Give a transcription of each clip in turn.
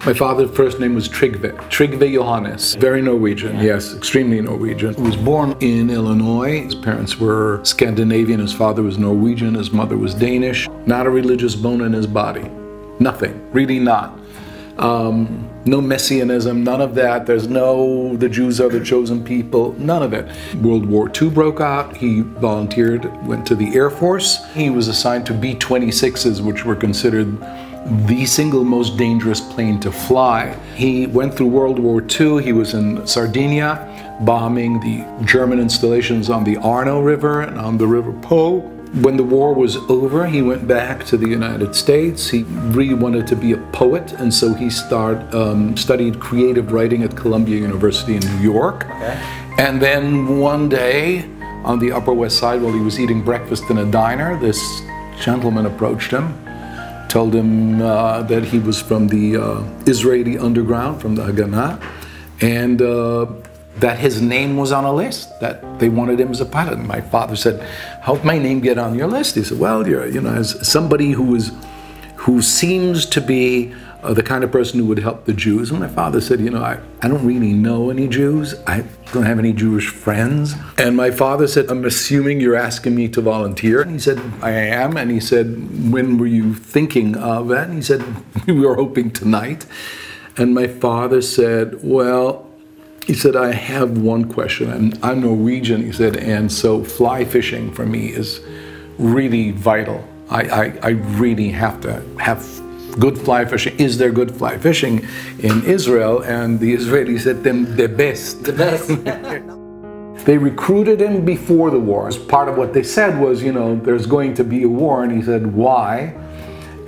My father's first name was Trygve Johannes. Very Norwegian, yes, extremely Norwegian. He was born in Illinois. His parents were Scandinavian. His father was Norwegian. His mother was Danish. Not a religious bone in his body. Nothing, really not. No messianism, none of that. There's no, the Jews are the chosen people, none of it. World War II broke out. He volunteered, went to the Air Force. He was assigned to B-26s, which were considered the single most dangerous plane to fly. He went through World War II. He was in Sardinia, bombing the German installations on the Arno River and on the River Po. When the war was over, he went back to the United States. He really wanted to be a poet, and so he studied creative writing at Columbia University in New York. Okay. And then one day, on the Upper West Side, while he was eating breakfast in a diner, this gentleman approached him, told him that he was from the Israeli underground, from the Haganah, and that his name was on a list, that they wanted him as a pilot. And my father said, "How'd my name get on your list?" He said, "Well, you're, as somebody who seems to be the kind of person who would help the Jews." And my father said, I don't really know any Jews. I don't have any Jewish friends. And my father said, "I'm assuming you're asking me to volunteer." And he said, "I am." And he said, "When were you thinking of that?" And he said, "We were hoping tonight." And my father said, "Well," he said, "I have one question. I'm Norwegian," he said, "and so fly fishing for me is really vital. I really have to have good fly fishing. Is there good fly fishing in Israel?" And the Israeli said, "The best." The best. They recruited him before the war. Part of what they said was, there's going to be a war. And he said, "Why?"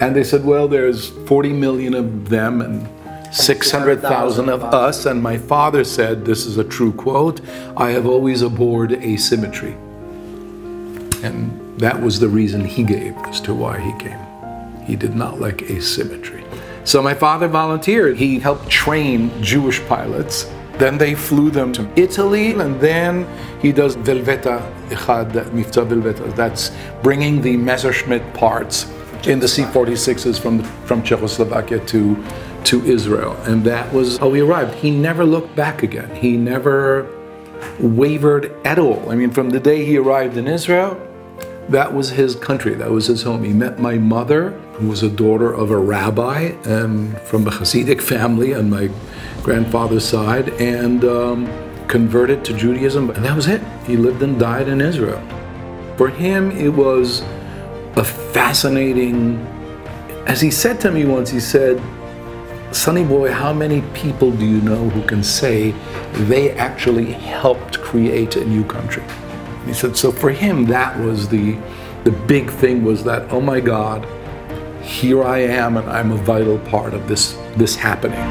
And they said, "Well, there's 40 million of them and 600,000 of us." And my father said, this is a true quote, "I have always abhorred asymmetry." And that was the reason he gave as to why he came. He did not like asymmetry. So my father volunteered. He helped train Jewish pilots. Then they flew them to Italy, and then he does Velveta Echad, Mifta Velveta. That's bringing the Messerschmitt parts in the C-46s from Czechoslovakia to Israel. And that was how he arrived. He never looked back again. He never wavered at all. I mean, from the day he arrived in Israel, that was his country, that was his home. He met my mother, who was a daughter of a rabbi and from a Hasidic family on my grandfather's side, and converted to Judaism, and that was it. He lived and died in Israel. For him, it was a fascinating, as he said to me once, he said, "Sonny boy, how many people do you know who can say they actually helped create a new country?" He said, so for him, that was the big thing, was that, oh my God, here I am and I'm a vital part of this happening.